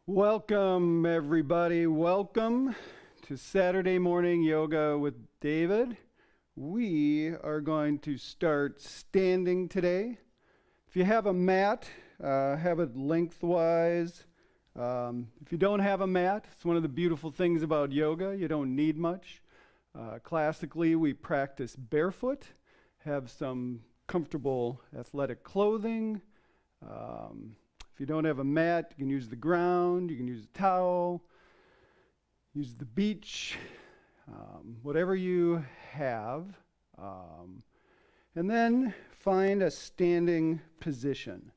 Welcome, everybody. Welcome to Saturday Morning Yoga with David. We are going to start standing today. If you have a mat, have it lengthwise. If you don't have a mat, it's one of the beautiful things about yoga. You don't need much. Classically, we practice barefoot, have some comfortable athletic clothing. If you don't have a mat, you can use the ground, you can use a towel, use the beach, whatever you have. And then find a standing position.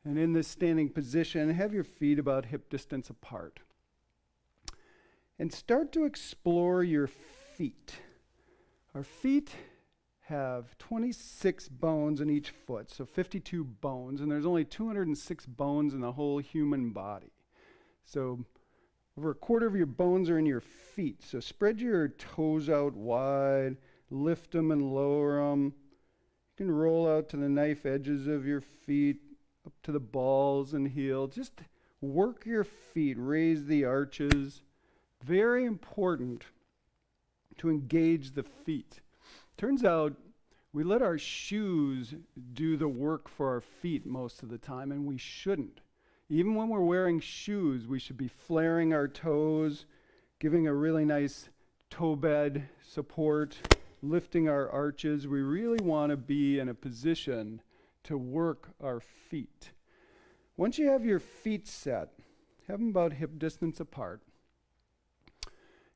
And in this standing position, have your feet about hip distance apart. And start to explore your feet. Our feet have 26 bones in each foot, so 52 bones, and there's only 206 bones in the whole human body. So over a quarter of your bones are in your feet. So spread your toes out wide, lift them and lower them. You can roll out to the knife edges of your feet, up to the balls and heels. Just work your feet, raise the arches. Very important to engage the feet. Turns out we let our shoes do the work for our feet most of the time, and we shouldn't. Even when we're wearing shoes, we should be flaring our toes, giving a really nice toe bed support, lifting our arches. We really want to be in a position to work our feet. Once you have your feet set, have them about hip distance apart,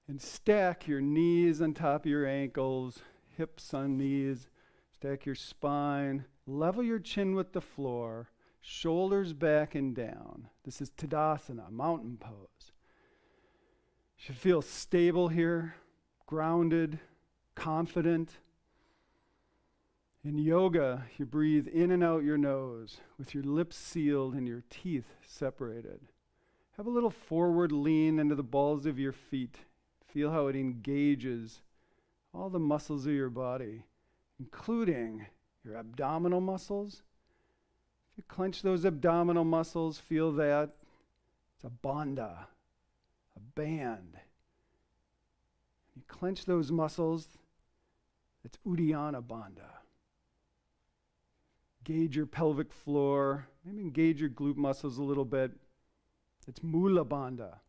and stack your knees on top of your ankles, hips on knees, stack your spine, level your chin with the floor, shoulders back and down. This is Tadasana, mountain pose. You should feel stable here, grounded, confident. In yoga, you breathe in and out your nose with your lips sealed and your teeth separated. Have a little forward lean into the balls of your feet. Feel how it engages all the muscles of your body, including your abdominal muscles. If you clench those abdominal muscles, feel that. It's a bandha, a band. You clench those muscles, it's Uddiyana Bandha. Gauge your pelvic floor, maybe engage your glute muscles a little bit. It's Mula Bandha.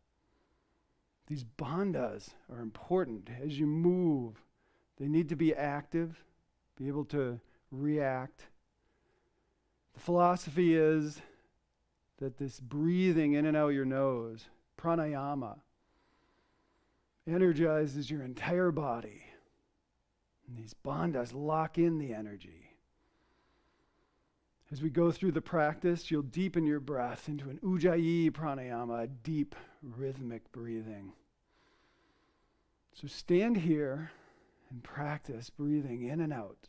These bandhas are important as you move. They need to be active, be able to react. The philosophy is that this breathing in and out your nose, pranayama, energizes your entire body. And these bandhas lock in the energy. As we go through the practice, you'll deepen your breath into an Ujjayi pranayama, a deep rhythmic breathing. So stand here and practice breathing in and out.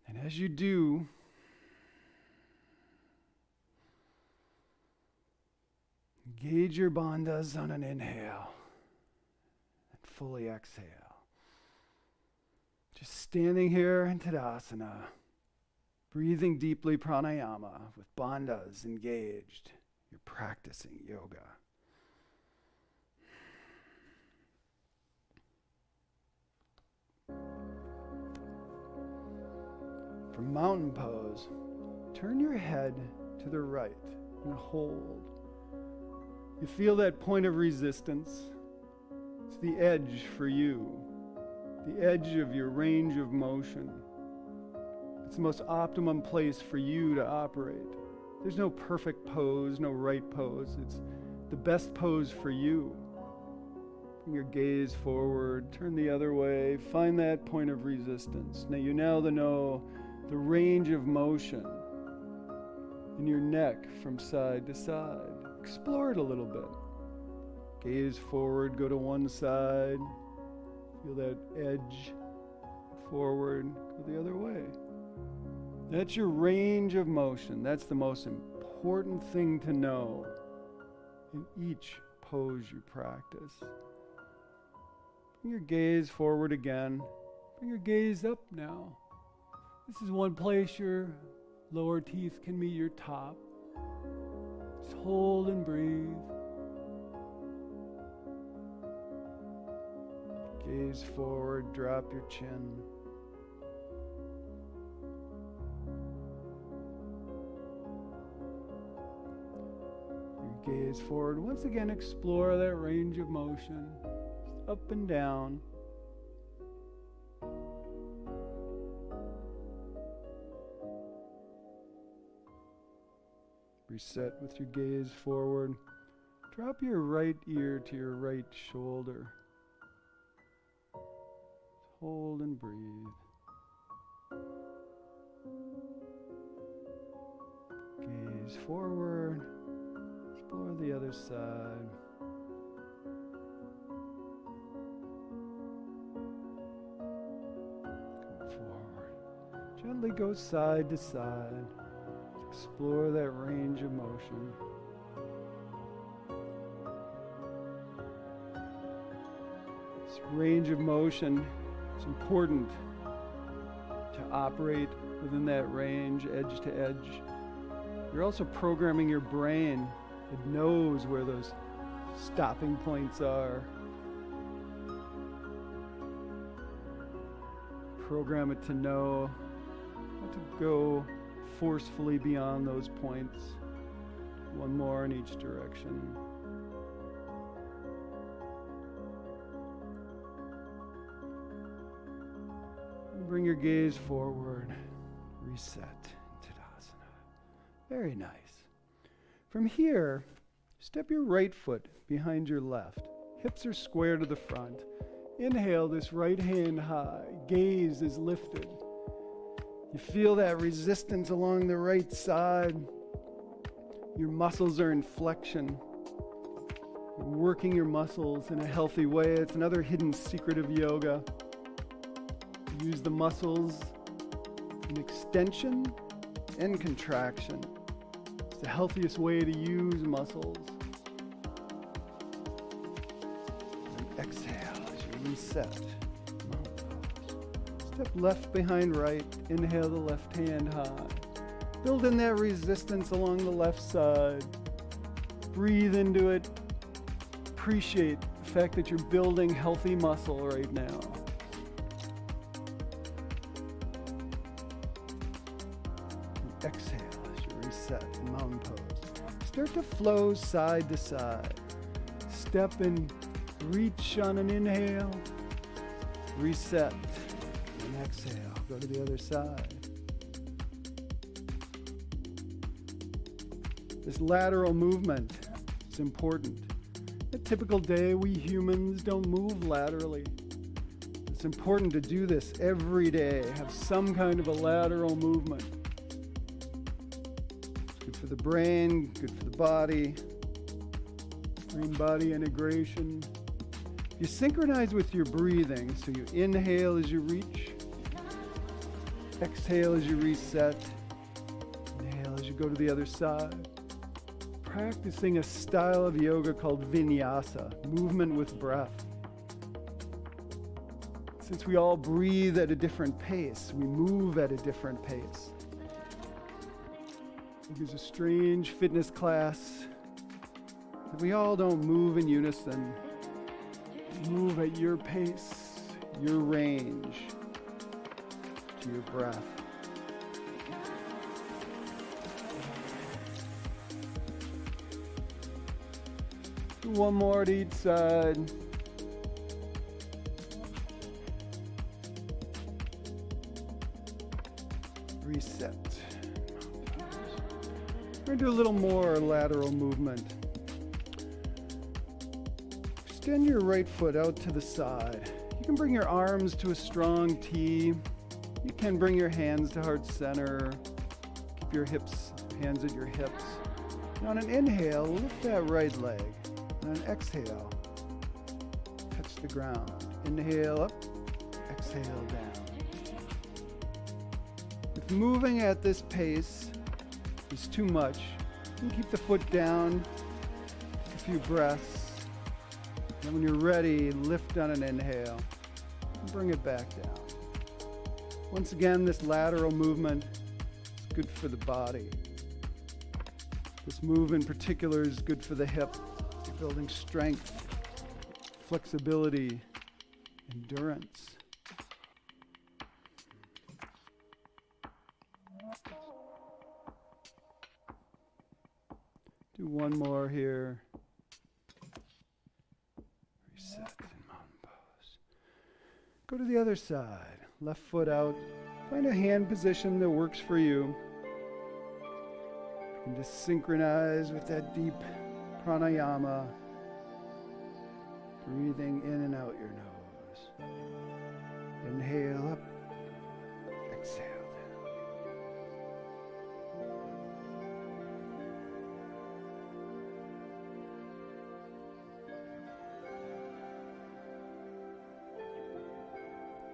And as you do, engage your bandhas on an inhale and fully exhale. Just standing here in Tadasana, breathing deeply pranayama with bandhas engaged. You're practicing yoga. For mountain pose, turn your head to the right and hold. You feel that point of resistance. It's the edge for you, the edge of your range of motion. It's the most optimum place for you to operate. There's no perfect pose, no right pose. It's the best pose for you. Bring your gaze forward, turn the other way, find that point of resistance. Now you know the range of motion in your neck from side to side. Explore it a little bit. Gaze forward, go to one side. Feel that edge forward, go the other way. That's your range of motion. That's the most important thing to know in each pose you practice. Bring your gaze forward again. Bring your gaze up now. This is one place your lower teeth can meet your top. Just hold and breathe. Gaze forward, drop your chin. Your gaze forward. Once again, explore that range of motion, up and down. Reset with your gaze forward. Drop your right ear to your right shoulder. Hold and breathe. Gaze forward. Explore the other side. Come forward. Gently go side to side. Explore that range of motion. This range of motion is important to operate within that range, edge to edge. You're also programming your brain. It knows where those stopping points are. Program it to know how to go forcefully beyond those points. One more in each direction. And bring your gaze forward. Reset. Tadasana. Very nice. From here, step your right foot behind your left. Hips are square to the front. Inhale this right hand high. Gaze is lifted. You feel that resistance along the right side. Your muscles are in flexion. You're working your muscles in a healthy way. It's another hidden secret of yoga. Use the muscles in extension and contraction. It's the healthiest way to use muscles. And exhale as you reset. Step left behind right. Inhale the left hand high. Build in that resistance along the left side. Breathe into it. Appreciate the fact that you're building healthy muscle right now. And exhale as you reset in mountain pose. Start to flow side to side. Step and reach on an inhale. Reset. And exhale. Go to the other side. This lateral movement is important. A typical day, we humans don't move laterally. It's important to do this every day. Have some kind of a lateral movement. It's good for the brain, good for the body. Brain-body integration. You synchronize with your breathing, so you inhale as you reach. Exhale as you reset. Inhale as you go to the other side. Practicing a style of yoga called vinyasa, movement with breath. Since we all breathe at a different pace, we move at a different pace. There's a strange fitness class that we all don't move in unison. Move at your pace, your range, to your breath. Do one more at each side. Reset. We're going to do a little more lateral movement. Extend your right foot out to the side. You can bring your arms to a strong T. You can bring your hands to heart center. Keep your hands at your hips. And on an inhale, lift that right leg. On an exhale, touch the ground. Inhale up, exhale down. If moving at this pace is too much, you can keep the foot down, take a few breaths. And when you're ready, lift on an inhale and bring it back down. Once again, this lateral movement is good for the body. This move in particular is good for the hip, building strength, flexibility, endurance. Do one more here. Reset and mountain pose. Go to the other side. Left foot out. Find a hand position that works for you. And just synchronize with that deep pranayama. Breathing in and out your nose. Inhale up. Exhale down.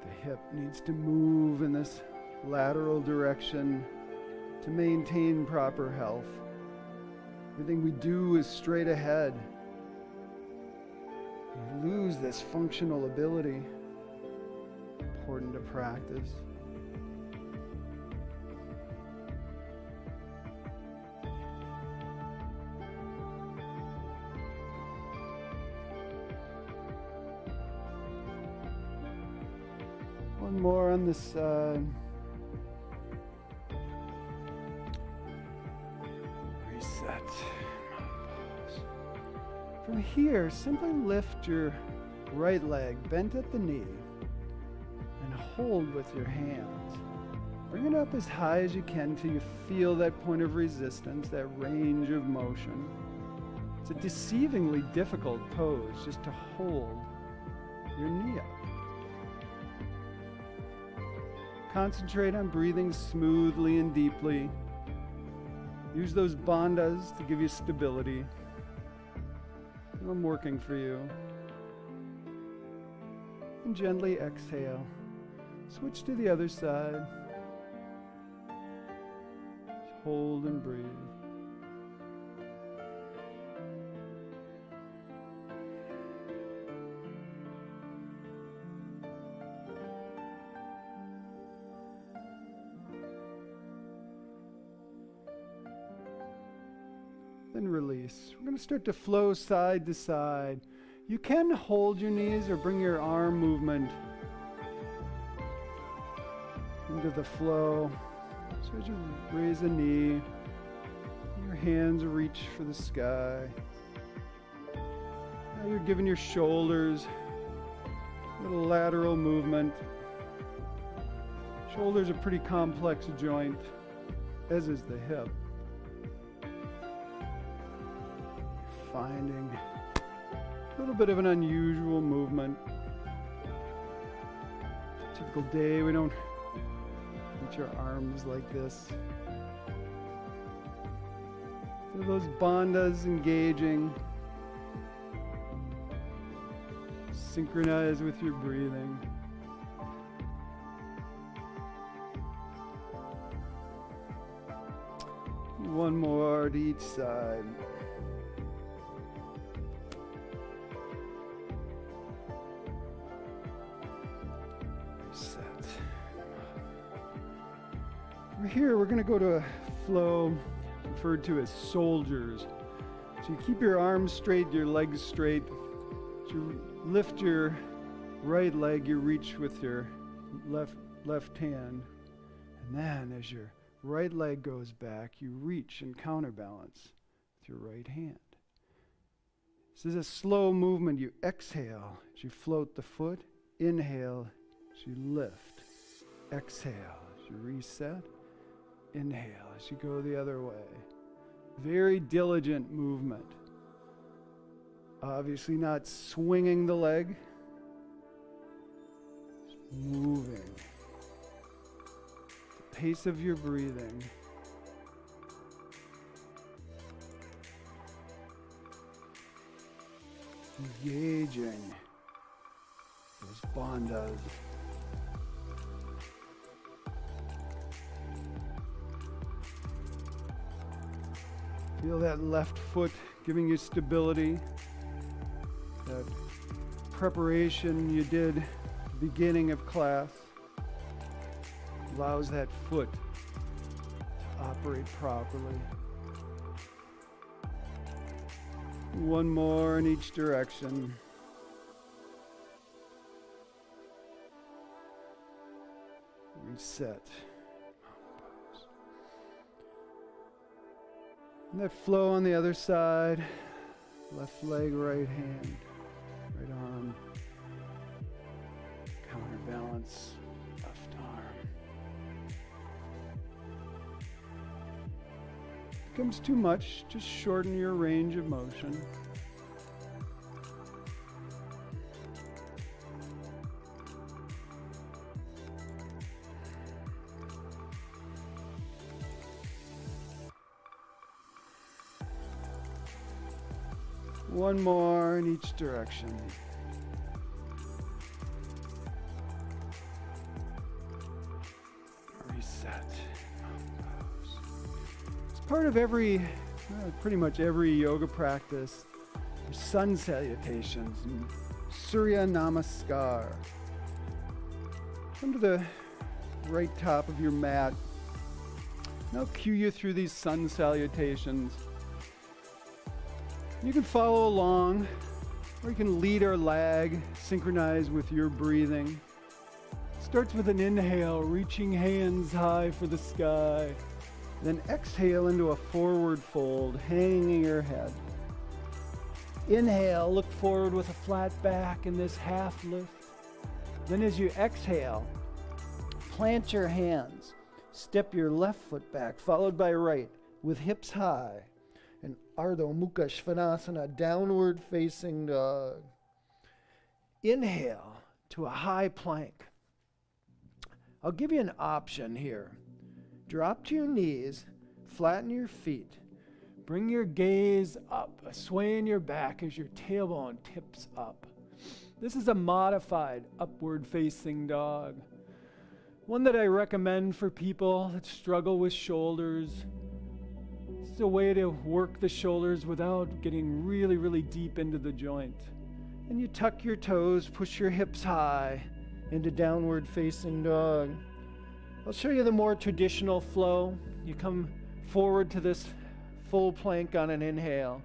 The hip needs to move in this lateral direction to maintain proper health. Everything we do is straight ahead. We lose this functional ability. Important to practice. One more on this side. Reset. From here, simply lift your right leg bent at the knee and hold with your hands. Bring it up as high as you can till you feel that point of resistance, that range of motion. It's a deceivingly difficult pose just to hold your knee up. Concentrate on breathing smoothly and deeply. Use those bandhas to give you stability. I'm working for you. And gently exhale. Switch to the other side. Just hold and breathe. Then release. We're going to start to flow side to side. You can hold your knees or bring your arm movement into the flow. So as you raise a knee, your hands reach for the sky. Now you're giving your shoulders a little lateral movement. Shoulders are a pretty complex joint, as is the hip. Finding a little bit of an unusual movement. Typical day, we don't reach our arms like this. So those bandhas engaging. Synchronize with your breathing. One more to each side. Here we're going to go to a flow referred to as soldiers. So you keep your arms straight, your legs straight. So you lift your right leg, you reach with your left hand. And then as your right leg goes back, you reach and counterbalance with your right hand. This is a slow movement. You exhale as you float the foot. Inhale as you lift. Exhale as you reset. Inhale as you go the other way. Very diligent movement. Obviously not swinging the leg. Just moving. The pace of your breathing. Engaging those bandhas. Feel that left foot giving you stability. That preparation you did at the beginning of class. Allows that foot to operate properly. One more in each direction. Reset. And that flow on the other side. Left leg, right hand, right arm. Counterbalance, left arm. Becomes too much, just shorten your range of motion. One more in each direction. Reset. It's part of pretty much every yoga practice. There's sun salutations and Surya Namaskar. Come to the right top of your mat. And I'll cue you through these sun salutations. You can follow along, or you can lead or lag, synchronize with your breathing. Starts with an inhale, reaching hands high for the sky. Then exhale into a forward fold, hanging your head. Inhale, look forward with a flat back in this half lift. Then as you exhale, plant your hands. Step your left foot back, followed by right, with hips high. And Ardha Mukha Svanasana, downward facing dog. Inhale to a high plank. I'll give you an option here. Drop to your knees, flatten your feet. Bring your gaze up, sway in your back as your tailbone tips up. This is a modified upward facing dog. One that I recommend for people that struggle with shoulders. It's a way to work the shoulders without getting really, really deep into the joint. And you tuck your toes, push your hips high into downward facing dog. I'll show you the more traditional flow. You come forward to this full plank on an inhale.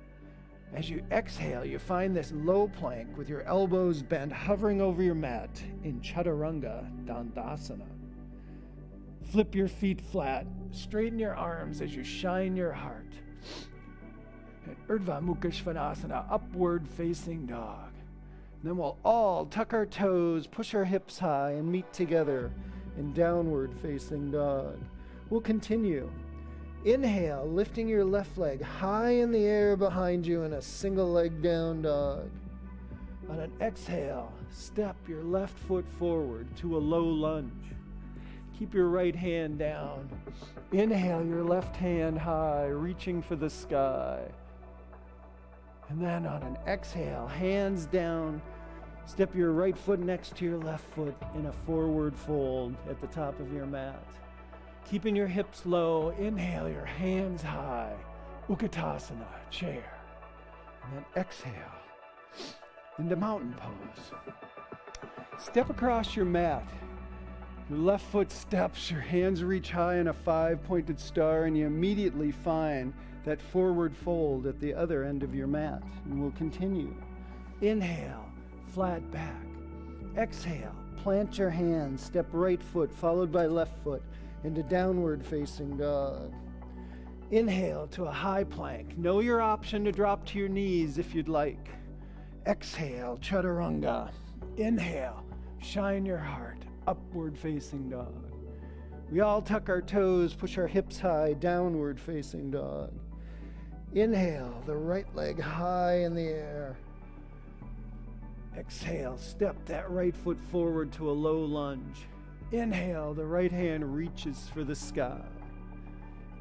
As you exhale, you find this low plank with your elbows bent, hovering over your mat in Chaturanga Dandasana. Flip your feet flat, straighten your arms as you shine your heart. And Urdhva Mukha Svanasana, upward facing dog. And then we'll all tuck our toes, push our hips high, and meet together in downward facing dog. We'll continue. Inhale, lifting your left leg high in the air behind you in a single leg down dog. On an exhale, step your left foot forward to a low lunge. Keep your right hand down. Inhale your left hand high, reaching for the sky. And then on an exhale, hands down, step your right foot next to your left foot in a forward fold at the top of your mat. Keeping your hips low, inhale your hands high, Utkatasana, chair. And then exhale into mountain pose. Step across your mat. Your left foot steps, your hands reach high in a 5-pointed star, and you immediately find that forward fold at the other end of your mat. And we'll continue. Inhale, flat back. Exhale, plant your hands, step right foot followed by left foot into downward facing dog. Inhale to a high plank. Know your option to drop to your knees if you'd like. Exhale, Chaturanga. Inhale, shine your heart, upward facing dog. We all tuck our toes, push our hips high, downward facing dog. Inhale, the right leg high in the air. Exhale, step that right foot forward to a low lunge. Inhale, the right hand reaches for the sky.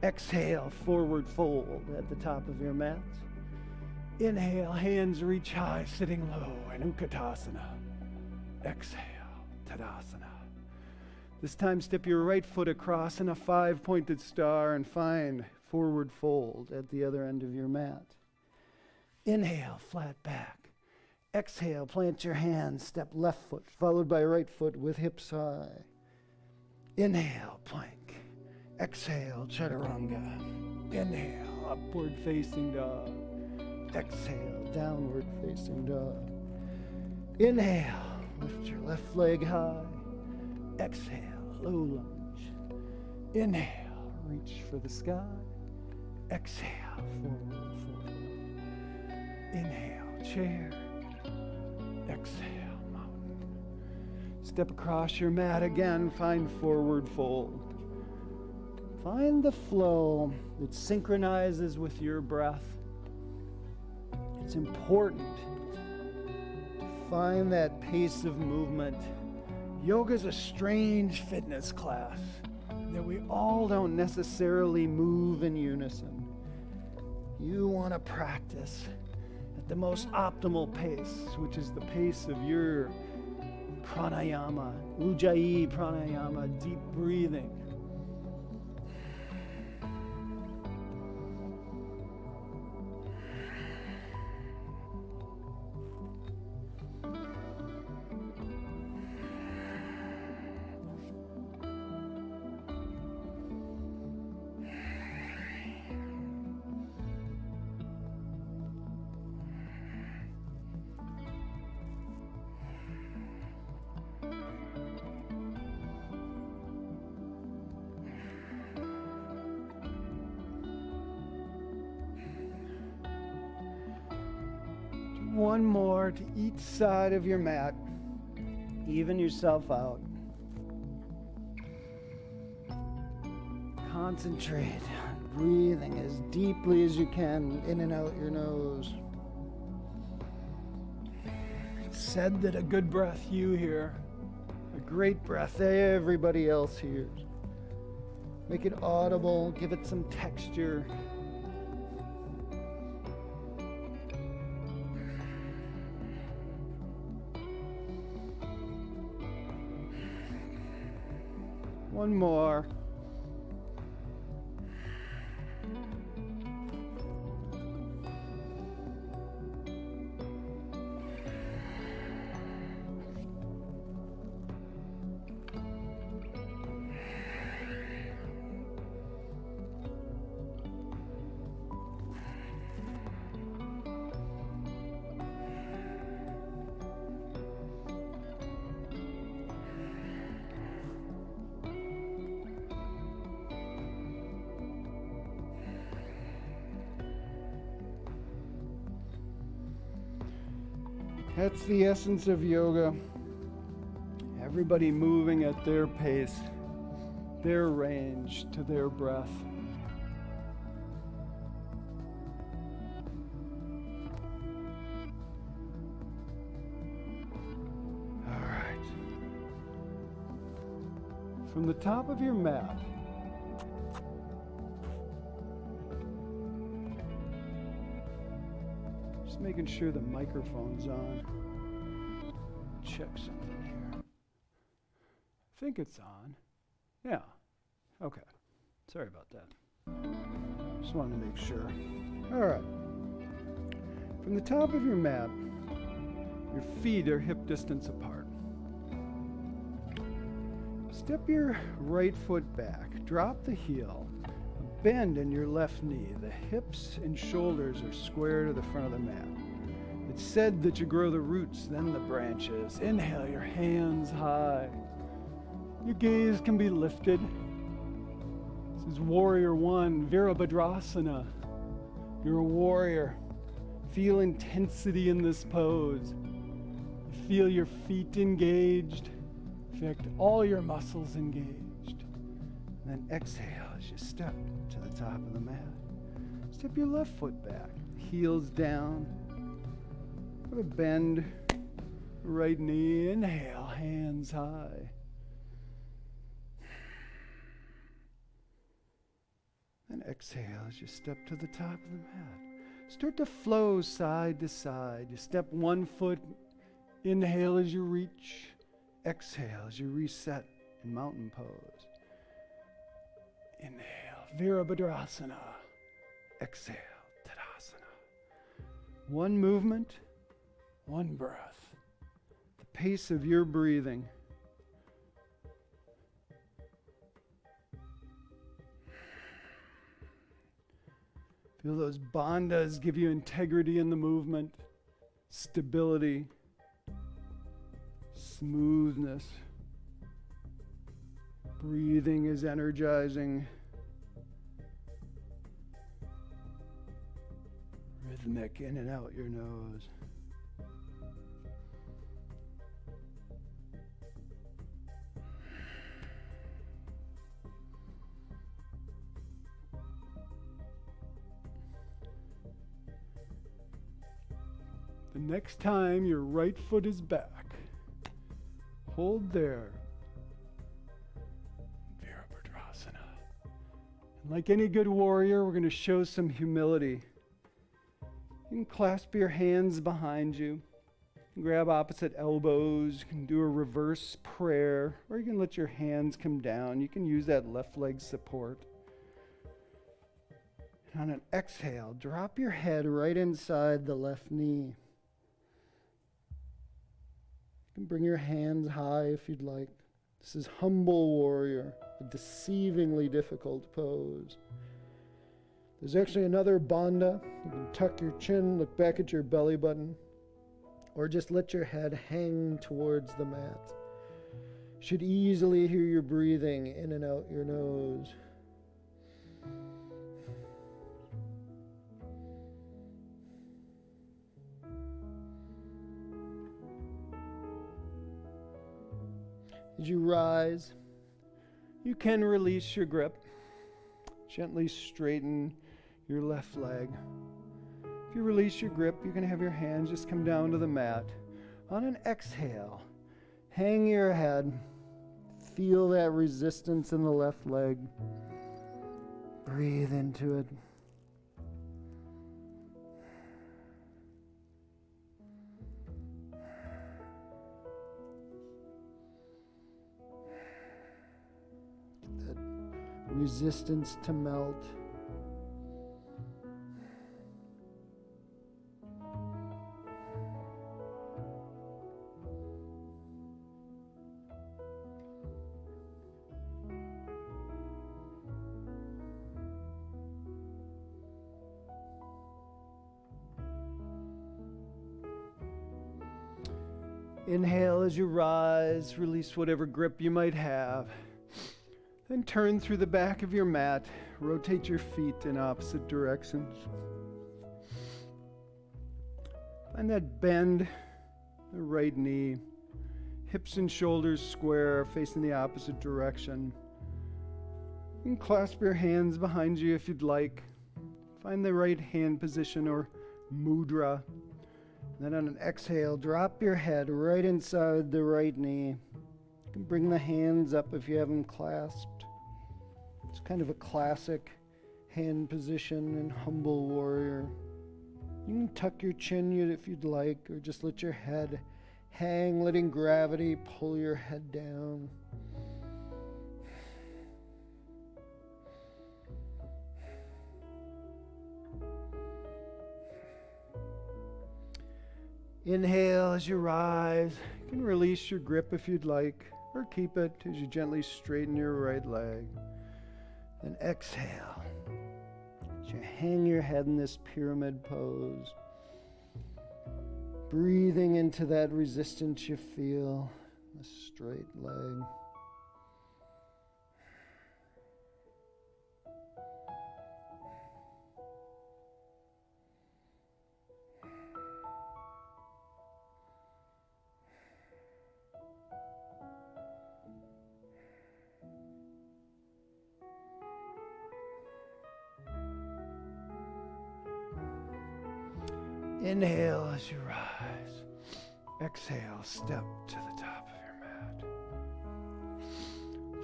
Exhale, forward fold at the top of your mat. Inhale, hands reach high, sitting low in Utkatasana. Exhale, Tadasana. This time, step your right foot across in a 5-pointed star and find forward fold at the other end of your mat. Inhale, flat back. Exhale, plant your hands, step left foot, followed by right foot with hips high. Inhale, plank. Exhale, chaturanga. Inhale, upward facing dog. Exhale, downward facing dog. Inhale, lift your left leg high. Exhale, low lunge. Inhale, reach for the sky. Exhale, forward fold. Inhale, chair. Exhale, mountain. Step across your mat again, find forward fold. Find the flow that synchronizes with your breath. It's important to find that pace of movement. Yoga is a strange fitness class that we all don't necessarily move in unison. You want to practice at the most optimal pace, which is the pace of your pranayama, ujjayi pranayama, deep breathing. One more to each side of your mat. Even yourself out. Concentrate on breathing as deeply as you can in and out your nose. It's said that a good breath you hear, a great breath everybody else hears. Make it audible, give it some texture. One more. That's the essence of yoga. Everybody moving at their pace, their range, to their breath. All right. From the top of your mat, making sure the microphone's on. Check something here. I think it's on. Yeah. Okay. Sorry about that. Just wanted to make sure. All right. From the top of your mat, your feet are hip distance apart. Step your right foot back. Drop the heel. Bend in your left knee. The hips and shoulders are square to the front of the mat. It's said that you grow the roots, then the branches. Inhale, your hands high. Your gaze can be lifted. This is Warrior One, Virabhadrasana. You're a warrior. Feel intensity in this pose. Feel your feet engaged. In fact, all your muscles engaged. And then exhale as you step to the top of the mat. Step your left foot back, heels down. Have a bend, right knee. Inhale, hands high. And exhale as you step to the top of the mat. Start to flow side to side. You step one foot, inhale as you reach. Exhale as you reset in mountain pose. Inhale, Virabhadrasana. Exhale, Tadasana. One movement, one breath. The pace of your breathing. Feel those bandhas give you integrity in the movement, stability, smoothness. Breathing is energizing. Rhythmic in and out your nose. The next time your right foot is back, hold there. Virabhadrasana. And like any good warrior, we're going to show some humility. You can clasp your hands behind you. You can grab opposite elbows. You can do a reverse prayer, or you can let your hands come down. You can use that left leg support. And on an exhale, drop your head right inside the left knee. You can bring your hands high if you'd like. This is humble warrior, a deceivingly difficult pose. There's actually another bandha. You can tuck your chin, look back at your belly button, or just let your head hang towards the mat. You should easily hear your breathing in and out your nose. As you rise, you can release your grip. Gently straighten your left leg. If you release your grip, you can have your hands just come down to the mat. On an exhale, hang your head. Feel that resistance in the left leg. Breathe into it. Resistance to melt. Inhale as you rise, release whatever grip you might have. Then turn through the back of your mat. Rotate your feet in opposite directions. Find that bend, the right knee. Hips and shoulders square, facing the opposite direction. You can clasp your hands behind you if you'd like. Find the right hand position or mudra. Then on an exhale, drop your head right inside the right knee. You can bring the hands up if you have them clasped. It's kind of a classic hand position in humble warrior. You can tuck your chin if you'd like, or just let your head hang, letting gravity pull your head down. Inhale as you rise. You can release your grip if you'd like, or keep it as you gently straighten your right leg. Then exhale as you hang your head in this pyramid pose. Breathing into that resistance you feel, a straight leg. Inhale as you rise. Exhale, step to the top of your mat.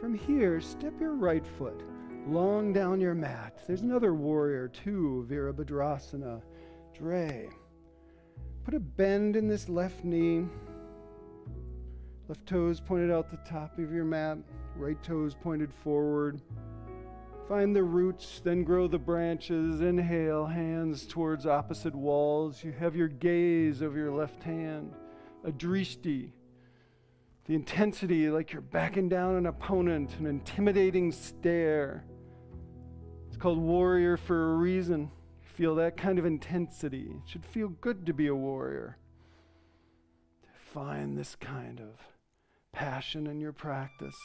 From here, step your right foot long down your mat. There's another warrior too, Virabhadrasana, Dre. Put a bend in this left knee. Left toes pointed out the top of your mat. Right toes pointed forward. Find the roots, then grow the branches. Inhale, hands towards opposite walls. You have your gaze over your left hand. A drishti. The intensity like you're backing down an opponent, an intimidating stare. It's called warrior for a reason. feel that kind of intensity. It should feel good to be a warrior. Find this kind of passion in your practice.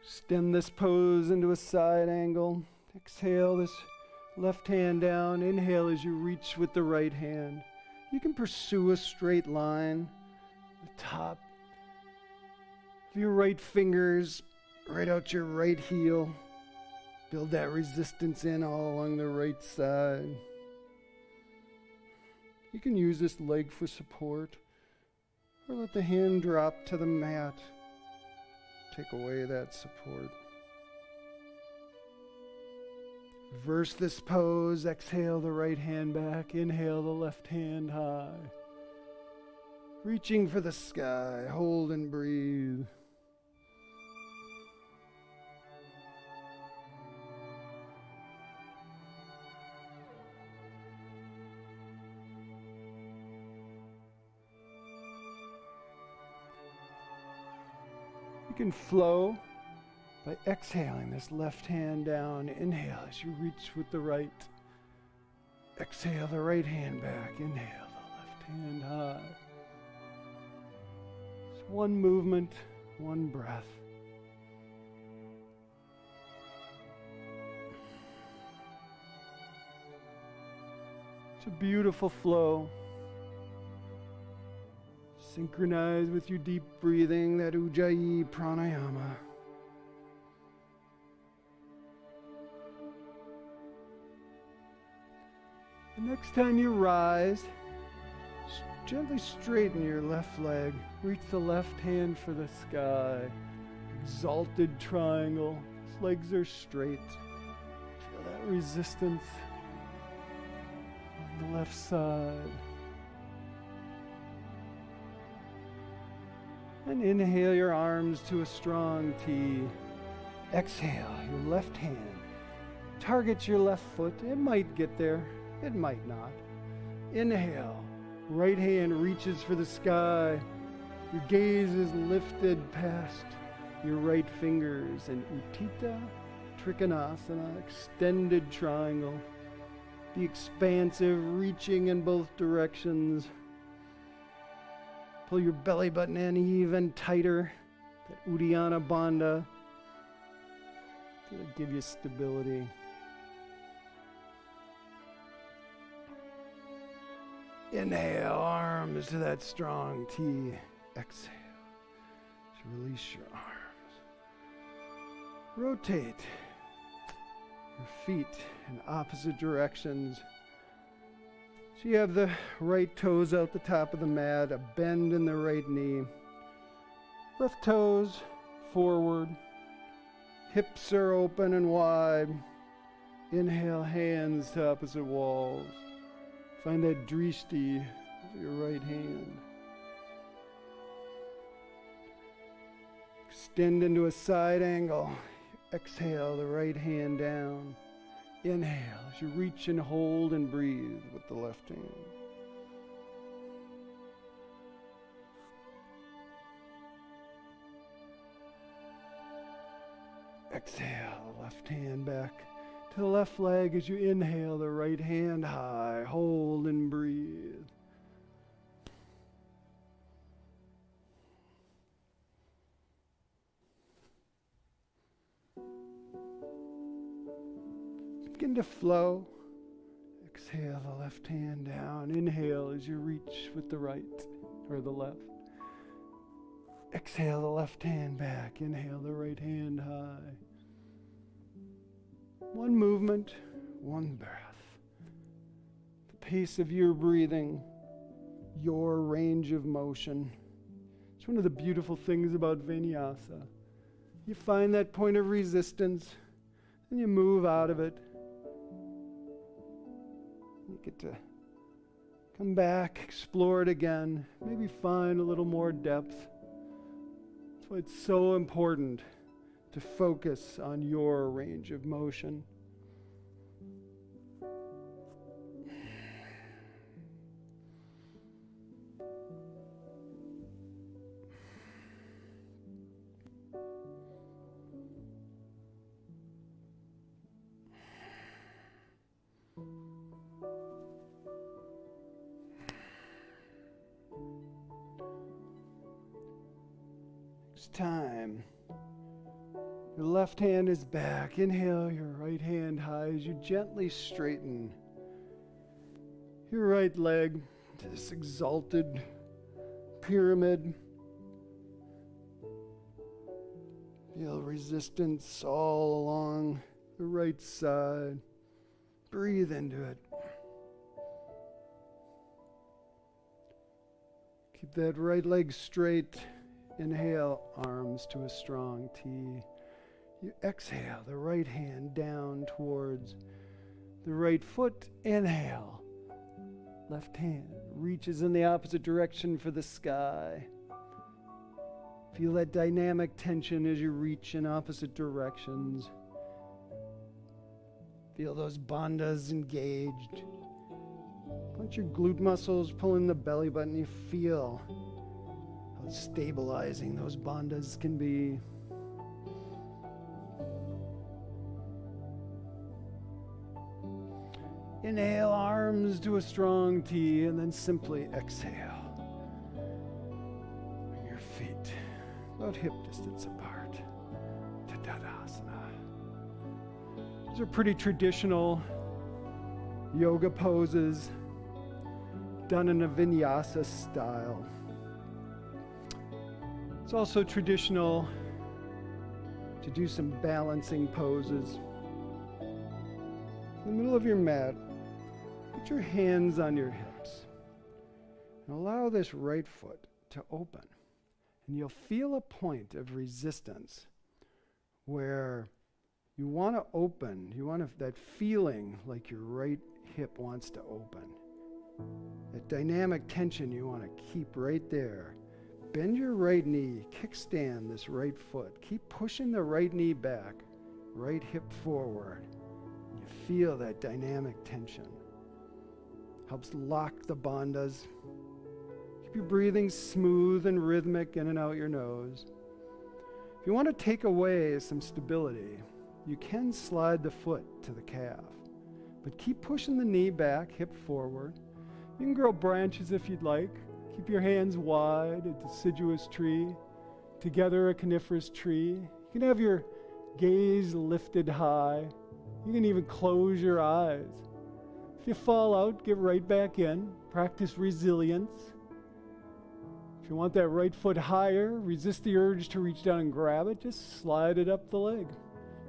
Extend this pose into a side angle. Exhale this left hand down. Inhale as you reach with the right hand. You can pursue a straight line. The top of your right fingers, right out your right heel. Build that resistance in all along the right side. You can use this leg for support, or let the hand drop to the mat. Take away that support. Reverse this pose. Exhale the right hand back. Inhale the left hand high. Reaching for the sky. Hold and breathe. You can flow by exhaling this left hand down. Inhale as you reach with the right. Exhale the right hand back. Inhale the left hand high. It's one movement, one breath. It's a beautiful flow. Synchronize with your deep breathing, that Ujjayi pranayama. The next time you rise, gently straighten your left leg. Reach the left hand for the sky. Exalted triangle. His legs are straight. Feel that resistance on the left side. And inhale your arms to a strong T. Exhale your left hand. Target your left foot. It might get there. It might not. Inhale. Right hand reaches for the sky. Your gaze is lifted past your right fingers. And Utthita Trikonasana, extended triangle. The expansive, reaching in both directions. Pull your belly button in even tighter. That Uddiyana Bandha. It'll give you stability. Inhale, arms to that strong T. Exhale. To release your arms. Rotate your feet in opposite directions. So you have the right toes out the top of the mat, a bend in the right knee. Left toes forward. Hips are open and wide. Inhale, hands to opposite walls. Find that drishti of your right hand. Extend into a side angle. Exhale the right hand down. Inhale as you reach and hold and breathe with the left hand. Exhale the left hand back to the left leg as you inhale the right hand high. Hold and breathe. Begin to flow. Exhale the left hand down. Inhale as you reach with the right or the left. Exhale the left hand back. Inhale the right hand high. One movement, one breath. The pace of your breathing, your range of motion. It's one of the beautiful things about vinyasa. You find that point of resistance, and you move out of it. You get to come back, explore it again, maybe find a little more depth. That's why it's so important to focus on your range of motion. It's time. Your left hand is back. Inhale your right hand high as you gently straighten your right leg to this exalted pyramid. Feel resistance all along the right side. Breathe into it. Keep that right leg straight. Inhale, arms to a strong T. You exhale, the right hand down towards the right foot. Inhale. Left hand reaches in the opposite direction for the sky. Feel that dynamic tension as you reach in opposite directions. Feel those bandhas engaged. Once your glute muscles pull in the belly button, you feel how stabilizing those bandhas can be. Inhale, arms to a strong T, and then simply exhale. Bring your feet about hip distance apart to Tadasana. These are pretty traditional yoga poses done in a vinyasa style. It's also traditional to do some balancing poses. In the middle of your mat, put your hands on your hips and allow this right foot to open. And you'll feel a point of resistance where you want to open. You want that feeling like your right hip wants to open. That dynamic tension you want to keep right there. Bend your right knee, kickstand this right foot. Keep pushing the right knee back, right hip forward. You feel that dynamic tension. Helps lock the bandhas. Keep your breathing smooth and rhythmic in and out your nose. If you want to take away some stability, you can slide the foot to the calf. But keep pushing the knee back, hip forward. You can grow branches if you'd like. Keep your hands wide, a deciduous tree. Together, a coniferous tree. You can have your gaze lifted high. You can even close your eyes. If you fall out, get right back in. Practice resilience. If you want that right foot higher, resist the urge to reach down and grab it. Just slide it up the leg.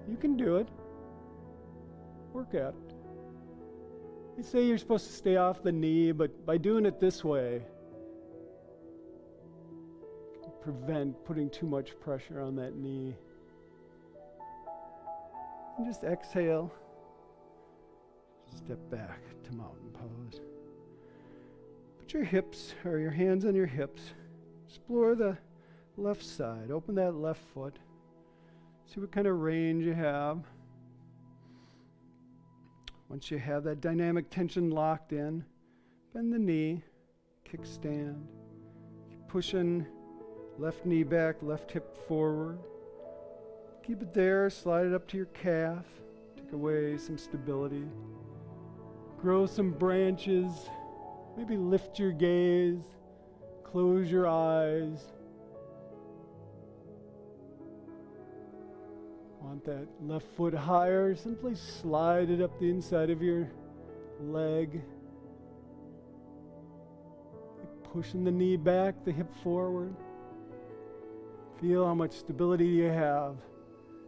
You can do it. Work at it. They say you're supposed to stay off the knee, but by doing it this way, you can prevent putting too much pressure on that knee. And just exhale. Step back to mountain pose. Put your hips, or your hands on your hips. Explore the left side. Open that left foot. See what kind of range you have. Once you have that dynamic tension locked in, bend the knee, kickstand. Keep pushing left knee back, left hip forward. Keep it there, slide it up to your calf. Take away some stability. Grow some branches. Maybe lift your gaze. Close your eyes. Want that left foot higher? Simply slide it up the inside of your leg. Keep pushing the knee back, the hip forward. Feel how much stability you have.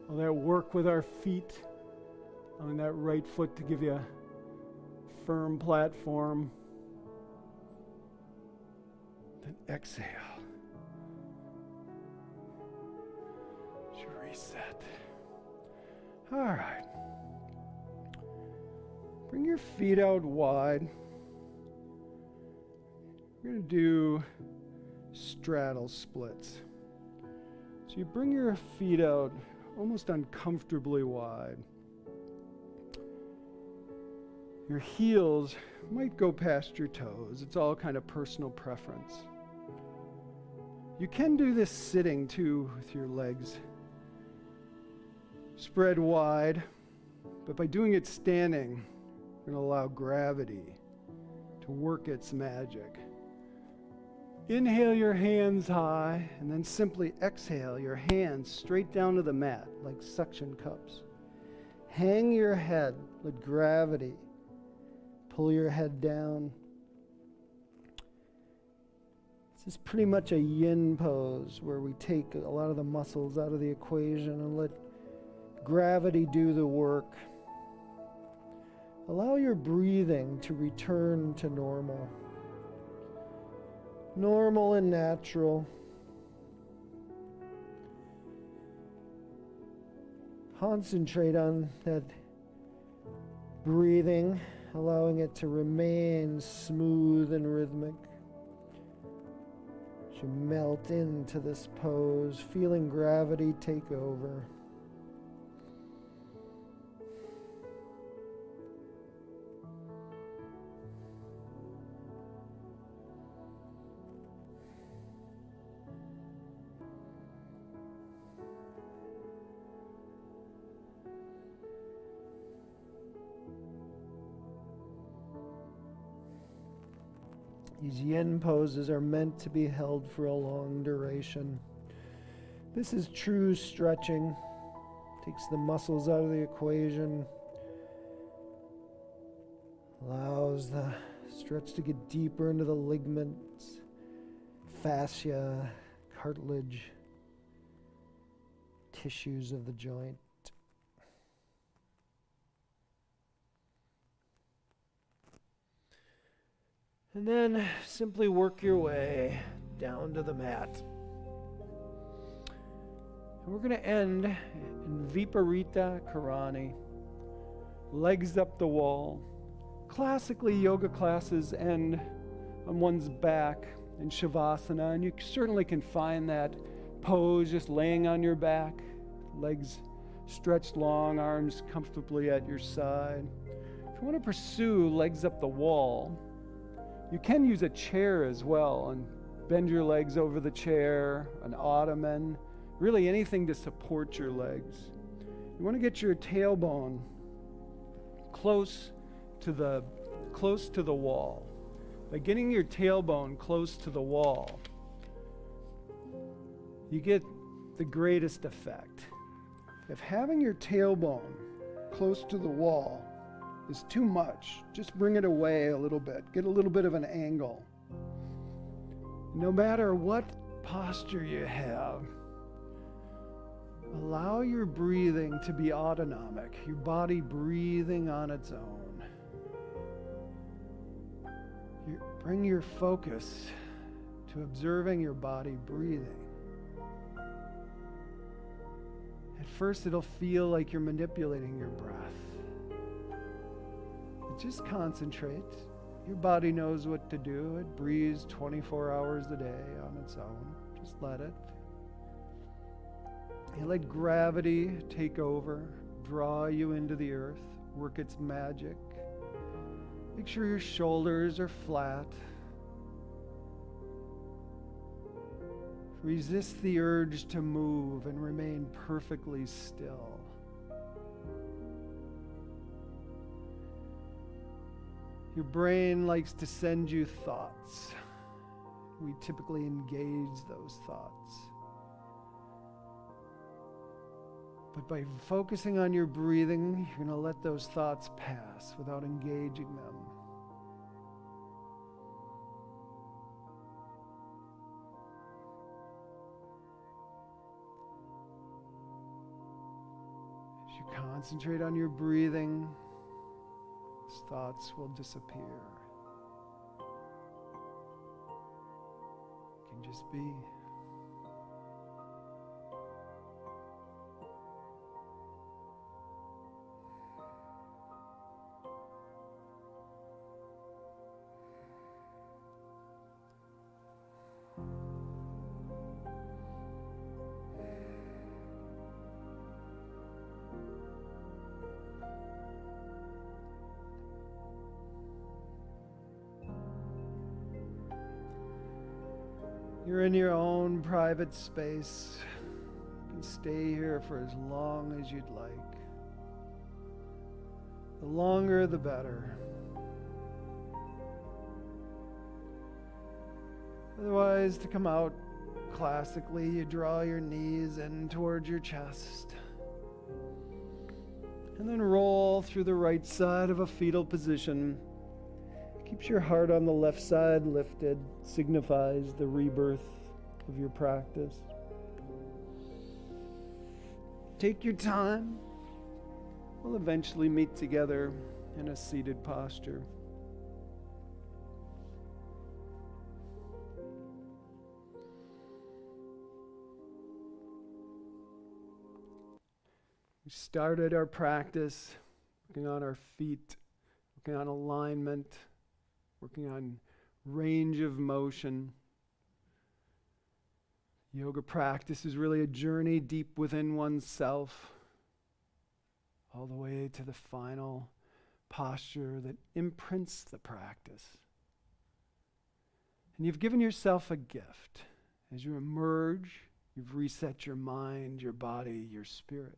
All that work with our feet, allowing that right foot to give you a firm platform. Then exhale. Just reset. All right. Bring your feet out wide. We're going to do straddle splits. So you bring your feet out almost uncomfortably wide. Your heels might go past your toes. It's all kind of personal preference. You can do this sitting too with your legs spread wide, but by doing it standing, we're going to allow gravity to work its magic. Inhale your hands high, and then simply exhale your hands straight down to the mat like suction cups. Hang your head, let gravity pull your head down. This is pretty much a yin pose where we take a lot of the muscles out of the equation and let gravity do the work. Allow your breathing to return to normal. Normal and natural. Concentrate on that breathing, allowing it to remain smooth and rhythmic. As you melt into this pose, feeling gravity take over. These yin poses are meant to be held for a long duration. This is true stretching. Takes the muscles out of the equation. Allows the stretch to get deeper into the ligaments, fascia, cartilage, tissues of the joint. And then simply work your way down to the mat. And we're going to end in Viparita Karani, legs up the wall. Classically, yoga classes end on one's back in Shavasana, and you certainly can find that pose just laying on your back, legs stretched long, arms comfortably at your side. If you want to pursue legs up the wall, you can use a chair as well and bend your legs over the chair, an ottoman, really anything to support your legs. You want to get your tailbone close to the wall. By getting your tailbone close to the wall, you get the greatest effect. If having your tailbone close to the wall is too much, just bring it away a little bit. Get a little bit of an angle. No matter what posture you have, allow your breathing to be autonomic, your body breathing on its own. Bring your focus to observing your body breathing. At first, it'll feel like you're manipulating your breath. Just concentrate. Your body knows what to do. It breathes 24 hours a day on its own. Just let it. And let gravity take over, draw you into the earth, work its magic. Make sure your shoulders are flat. Resist the urge to move and remain perfectly still. Your brain likes to send you thoughts. We typically engage those thoughts. But by focusing on your breathing, you're going to let those thoughts pass without engaging them. As you concentrate on your breathing, thoughts will disappear. You can just be. You're in your own private space. You can stay here for as long as you'd like. The longer, the better. Otherwise, to come out classically, you draw your knees in towards your chest. And then roll through the right side of a fetal position. Keeps your heart on the left side lifted, signifies the rebirth of your practice. Take your time. We'll eventually meet together in a seated posture. We started our practice working on our feet, working on alignment, working on range of motion. Yoga practice is really a journey deep within oneself, all the way to the final posture that imprints the practice. And you've given yourself a gift. As you emerge, you've reset your mind, your body, your spirit.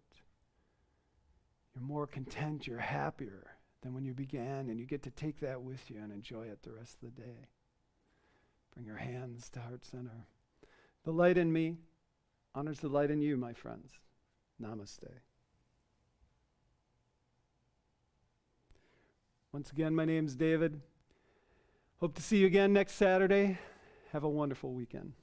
You're more content, you're happier than when you began, and you get to take that with you and enjoy it the rest of the day. Bring your hands to heart center. The light in me honors the light in you, my friends. Namaste. Once again, my name's David. Hope to see you again next Saturday. Have a wonderful weekend.